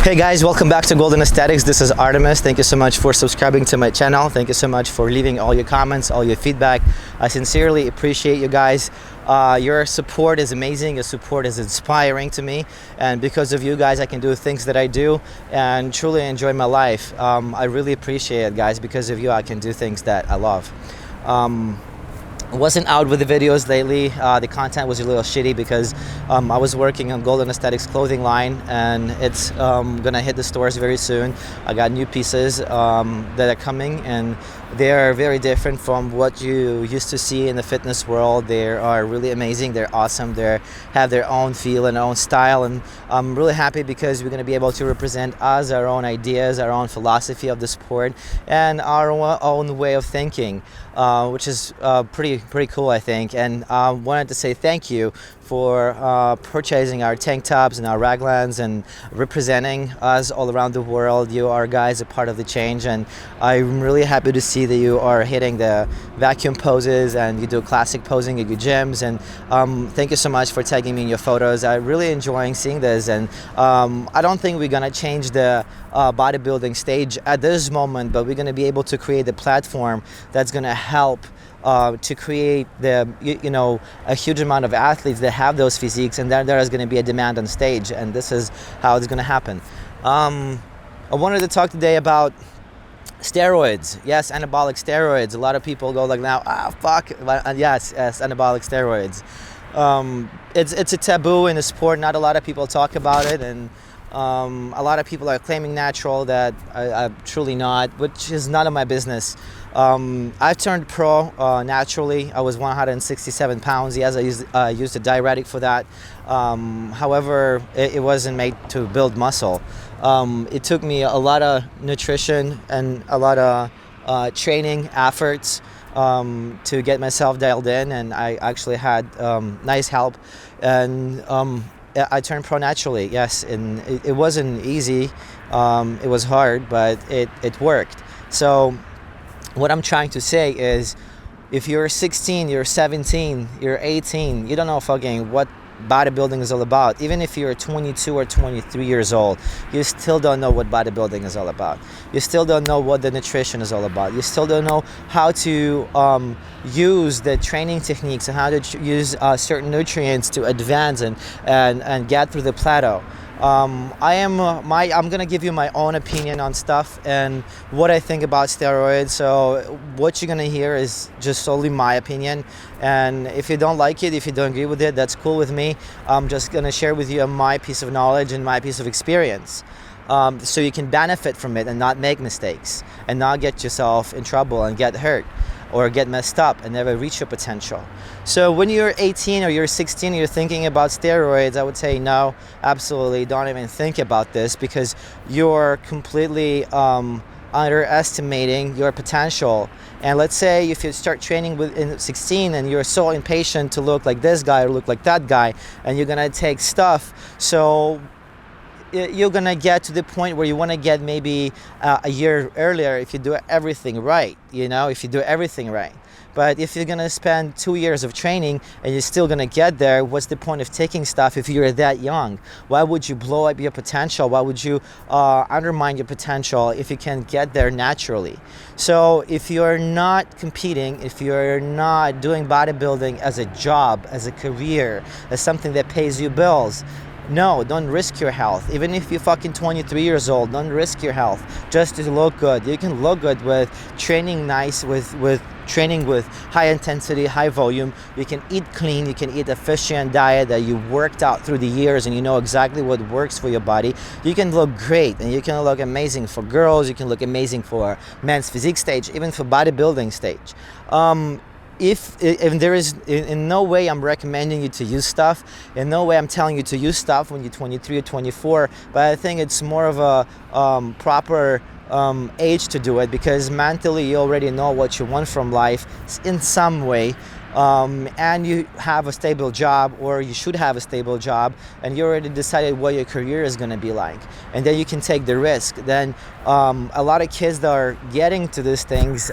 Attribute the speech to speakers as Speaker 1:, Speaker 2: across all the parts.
Speaker 1: Hey guys, welcome back to Golden Aesthetics. This is Artemus. Thank you so much for subscribing to my channel. Thank you so much for leaving all your comments, all your feedback. I sincerely appreciate you guys. Your support is amazing. Your support is inspiring to me, and because of you guys I can do things that I do and truly enjoy my life. I really appreciate it, guys. Because of you I can do things that I love. Wasn't out with the videos lately. The content was a little shitty because I was working on Golden Aesthetics clothing line, and it's gonna hit the stores very soon. I got new pieces that are coming, and they are very different from what you used to see in the fitness world. They are really amazing. They're awesome. They have their own feel and own style, and I'm really happy because we're gonna be able to represent us, our own ideas, our own philosophy of the sport, and our own way of thinking, which is pretty cool, I think. And I wanted to say thank you for purchasing our tank tops and our raglans and representing us all around the world. You are, guys, a part of the change, and I'm really happy to see that you are hitting the vacuum poses and you do classic posing at your gyms. And thank you so much for tagging me in your photos. I'm really enjoying seeing this, and I don't think we're gonna change the bodybuilding stage at this moment, but we're gonna be able to create a platform that's gonna help to create a huge amount of athletes that have those physiques, and then there is going to be a demand on stage, and this is how it's going to happen. I wanted to talk today about steroids. Yes, anabolic steroids. A lot of people go like, now, fuck. Yes, anabolic steroids. It's a taboo in the sport. Not a lot of people talk about it, and a lot of people are claiming natural that I'm truly not, which is none of my business. I turned pro naturally. I was 167 pounds. Yes, I used a diuretic for that. However, it wasn't made to build muscle. It took me a lot of nutrition and a lot of training efforts to get myself dialed in, and I actually had nice help, and I turned pro naturally. Yes, and it wasn't easy. It was hard, but it worked. So what I'm trying to say is, if you're 16, you're 17, you're 18, you don't know fucking what bodybuilding is all about. Even if you're 22 or 23 years old, you still don't know what bodybuilding is all about. You still don't know what the nutrition is all about. You still don't know how to use the training techniques and how to use certain nutrients to advance and get through the plateau. I'm gonna give you my own opinion on stuff and what I think about steroids. So what you're gonna hear is just solely my opinion, and if you don't like it, if you don't agree with it, that's cool with me. I'm just gonna share with you my piece of knowledge and my piece of experience, so you can benefit from it and not make mistakes and not get yourself in trouble and get hurt or get messed up and never reach your potential. So when you're 18 or you're 16 and you're thinking about steroids, I would say no, absolutely don't even think about this, because you're completely underestimating your potential. And let's say if you start training in 16 and you're so impatient to look like this guy or look like that guy, and you're gonna take stuff, so you're gonna get to the point where you want to get maybe a year earlier if you do everything right, if you do everything right. But if you're gonna spend 2 years of training and you're still gonna get there, what's the point of taking stuff if you're that young? Why would you blow up your potential? Why would you undermine your potential if you can get there naturally? So if you're not competing, if you're not doing bodybuilding as a job, as a career, as something that pays you bills, no, don't risk your health. Even if you're fucking 23 years old, don't risk your health just to look good. You can look good with training nice, with training with high intensity, high volume. You can eat clean, you can eat efficient diet that you worked out through the years and you know exactly what works for your body. You can look great, and you can look amazing for girls, you can look amazing for men's physique stage, even for bodybuilding stage. If there is in no way I'm recommending you to use stuff, in no way I'm telling you to use stuff when you're 23 or 24, but I think it's more of a proper age to do it, because mentally you already know what you want from life in some way, and you have a stable job, or you should have a stable job, and you already decided what your career is going to be like, and then you can take the risk. Then a lot of kids that are getting to these things,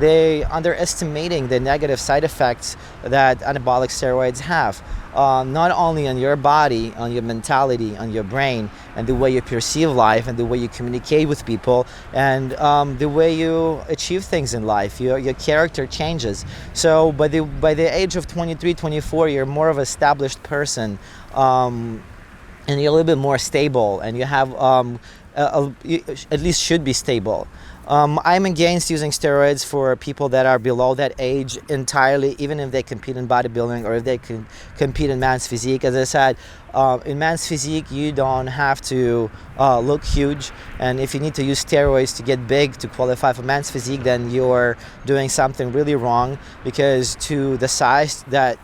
Speaker 1: they underestimating the negative side effects that anabolic steroids have, not only on your body, on your mentality, on your brain, and the way you perceive life, and the way you communicate with people, and the way you achieve things in life. Your character changes. So by the age of 23, 24, you're more of an established person, and you're a little bit more stable, and you have you at least should be stable. I'm against using steroids for people that are below that age entirely, even if they compete in bodybuilding or if they can compete in man's physique. As I said, in man's physique, you don't have to look huge, and if you need to use steroids to get big to qualify for man's physique, then you're doing something really wrong, because to the size that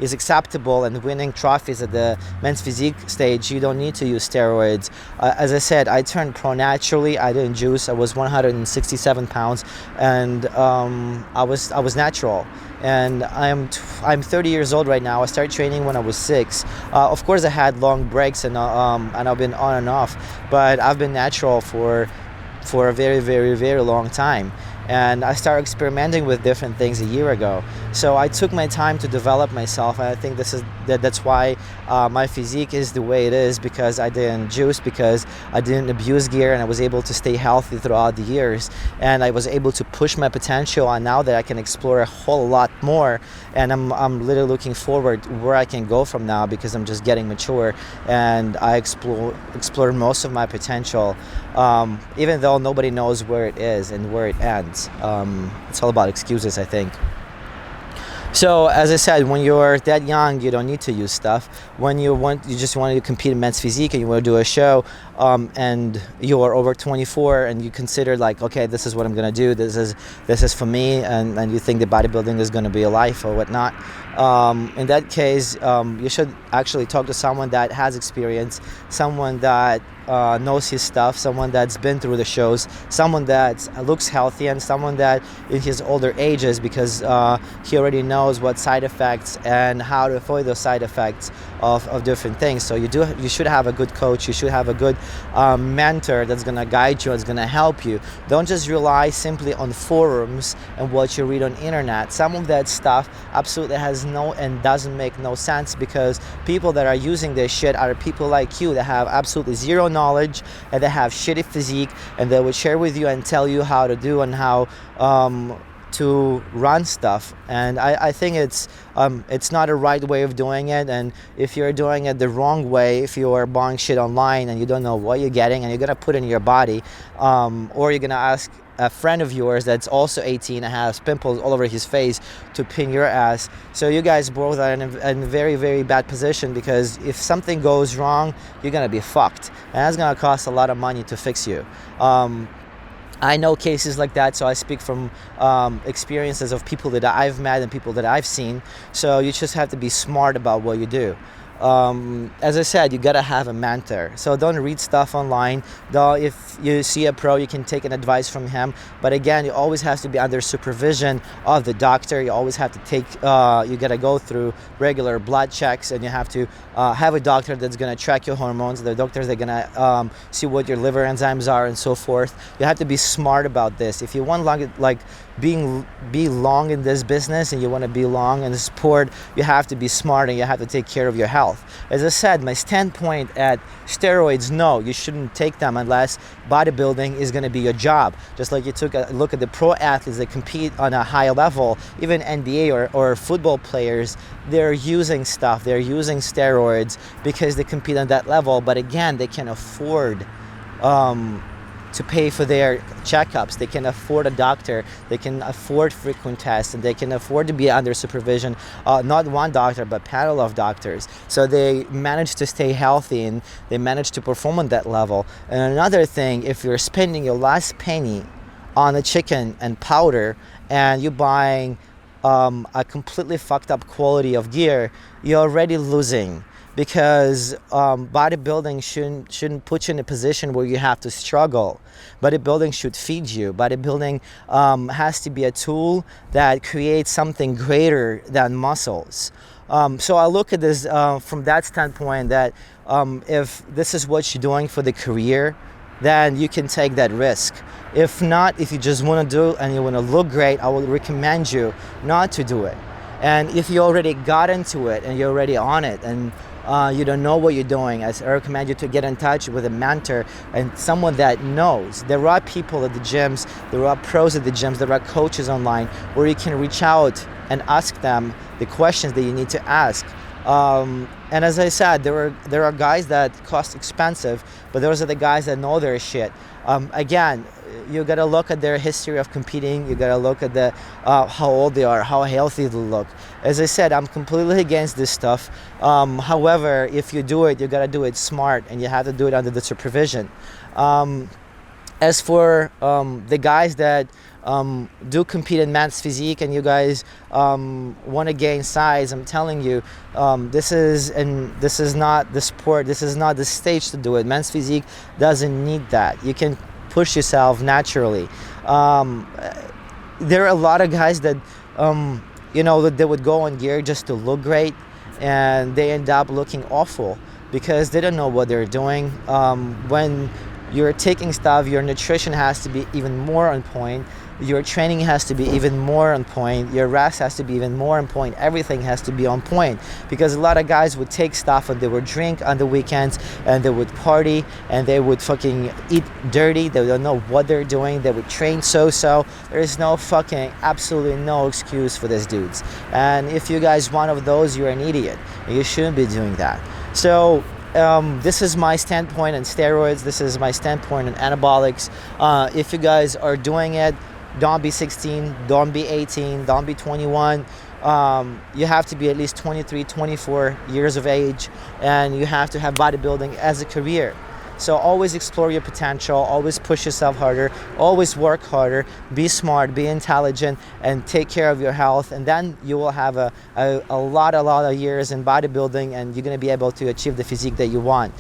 Speaker 1: is acceptable and winning trophies at the men's physique stage, you don't need to use steroids. As I said, I turned pro naturally. I didn't juice. I was 167 pounds, and I was natural. And I'm 30 years old right now. I started training when I was 6. Of course, I had long breaks, and I've been on and off, but I've been natural for a very, very, very long time. And I started experimenting with different things a year ago. So I took my time to develop myself, and I think that's why my physique is the way it is, because I didn't juice, because I didn't abuse gear, and I was able to stay healthy throughout the years, and I was able to push my potential. And now that I can explore a whole lot more, and I'm literally looking forward to where I can go from now, because I'm just getting mature, and I explore most of my potential, even though nobody knows where it is and where it ends. It's all about excuses, I think. So as I said, when you're that young, you don't need to use stuff. When you just want to compete in men's physique and you want to do a show, and you are over 24 and you consider like, okay, this is what I'm going to do. This is for me, and you think that bodybuilding is going to be a life or whatnot. In that case, you should actually talk to someone that has experience, someone that knows his stuff, someone that's been through the shows, someone that looks healthy, and someone that in his older ages, because he already knows what side effects and how to avoid those side effects of different things. So you should have a good coach. You should have a good mentor that's going to guide you, that's going to help you. Don't just rely simply on forums and what you read on internet. Some of that stuff absolutely has no and doesn't make no sense, because people that are using this shit are people like you that have absolutely zero knowledge, and they have shitty physique, and they would share with you and tell you how to do and how to run stuff. And I think it's not a right way of doing it. And if you're doing it the wrong way, if you're buying shit online and you don't know what you're getting and you're gonna put it in your body, or you're gonna ask a friend of yours that's also 18 and has pimples all over his face to pin your ass. So you guys both are in a very, very bad position, because if something goes wrong, you're gonna be fucked, and that's gonna cost a lot of money to fix you. I know cases like that, so I speak from experiences of people that I've met and people that I've seen. So you just have to be smart about what you do. As I said, you gotta have a mentor. So don't read stuff online. Though if you see a pro, you can take an advice from him. But again, it always has to be under supervision of the doctor. You always have to take, you gotta go through regular blood checks, and you have to have a doctor that's gonna track your hormones. The doctors that are gonna see what your liver enzymes are and so forth. You have to be smart about this. If you want be long in this business and you want to be long in the sport, you have to be smart and you have to take care of your health. As I said, my standpoint at steroids, no, you shouldn't take them unless bodybuilding is going to be your job. Just like you took a look at the pro athletes that compete on a high level, even NBA or football players, they're using stuff, they're using steroids because they compete on that level. But again, they can afford to pay for their checkups. They can afford a doctor, they can afford frequent tests, and they can afford to be under supervision, not one doctor but panel of doctors. So they manage to stay healthy and they manage to perform on that level. And another thing, if you're spending your last penny on a chicken and powder and you're buying a completely fucked up quality of gear, you're already losing. Because bodybuilding shouldn't put you in a position where you have to struggle. Bodybuilding should feed you. Bodybuilding has to be a tool that creates something greater than muscles. So I look at this from that standpoint, that if this is what you're doing for the career, then you can take that risk. If not, if you just want to do it and you want to look great, I would recommend you not to do it. And if you already got into it and you're already on it and you don't know what you're doing, I recommend you to get in touch with a mentor and someone that knows. There are people at the gyms, there are pros at the gyms, there are coaches online where you can reach out and ask them the questions that you need to ask. And as I said, there are guys that cost expensive, but those are the guys that know their shit. Again, you gotta look at their history of competing. You gotta look at the how old they are, how healthy they look. As I said, I'm completely against this stuff. However, if you do it, you gotta do it smart, and you have to do it under the supervision. As for the guys that do compete in men's physique and you guys want to gain size, I'm telling you, this is not the sport, this is not the stage to do it. Men's physique doesn't need that. You can push yourself naturally. There are a lot of guys that that they would go on gear just to look great, and they end up looking awful because they don't know what they're doing. When you're taking stuff, your nutrition has to be even more on point. Your training has to be even more on point. Your rest has to be even more on point. Everything has to be on point, because a lot of guys would take stuff and they would drink on the weekends and they would party and they would fucking eat dirty. They don't know what they're doing. They would train so-so. There is no fucking, absolutely no excuse for these dudes. And if you guys one of those, you're an idiot. You shouldn't be doing that. So this is my standpoint on steroids. This is my standpoint on anabolics. If you guys are doing it, don't be 16, don't be 18, don't be 21. You have to be at least 23, 24 years of age, and you have to have bodybuilding as a career. So always explore your potential, always push yourself harder, always work harder, be smart, be intelligent, and take care of your health. And then you will have a lot of years in bodybuilding, and you're going to be able to achieve the physique that you want.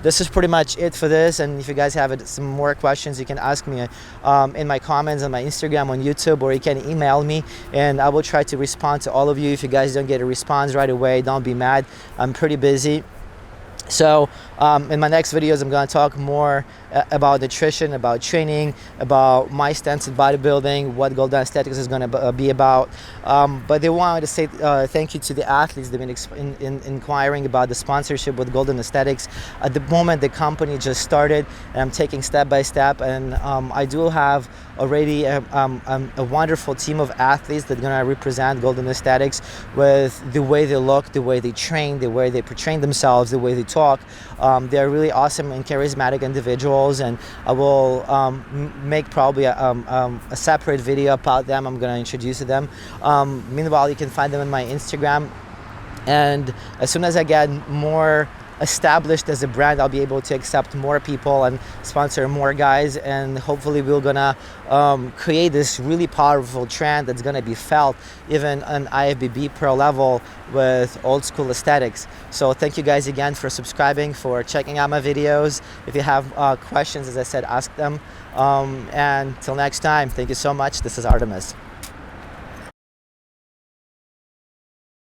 Speaker 1: This is pretty much it for this. And if you guys have some more questions, you can ask me in my comments on my Instagram, on YouTube, or you can email me, and I will try to respond to all of you. If you guys don't get a response right away, don't be mad. I'm pretty busy. So in my next videos, I'm going to talk more about nutrition, about training, about my stance in bodybuilding, what Golden Aesthetics is going to be about. But they wanted to say thank you to the athletes. They've been inquiring about the sponsorship with Golden Aesthetics. At the moment, the company just started, and I'm taking step by step. And I do have already a wonderful team of athletes that are going to represent Golden Aesthetics with the way they look, the way they train, the way they portray themselves, the way they talk. They're really awesome and charismatic individuals, and I will make probably a separate video about them. I'm going to introduce them. Meanwhile, you can find them on my Instagram, and as soon as I get more established as a brand, I'll be able to accept more people and sponsor more guys, and hopefully we're gonna create this really powerful trend that's gonna be felt even on IFBB pro level with old school aesthetics. So thank you guys again for subscribing, for checking out my videos. If you have questions, as I said, ask them. And till next time, thank you so much. This is Artemis.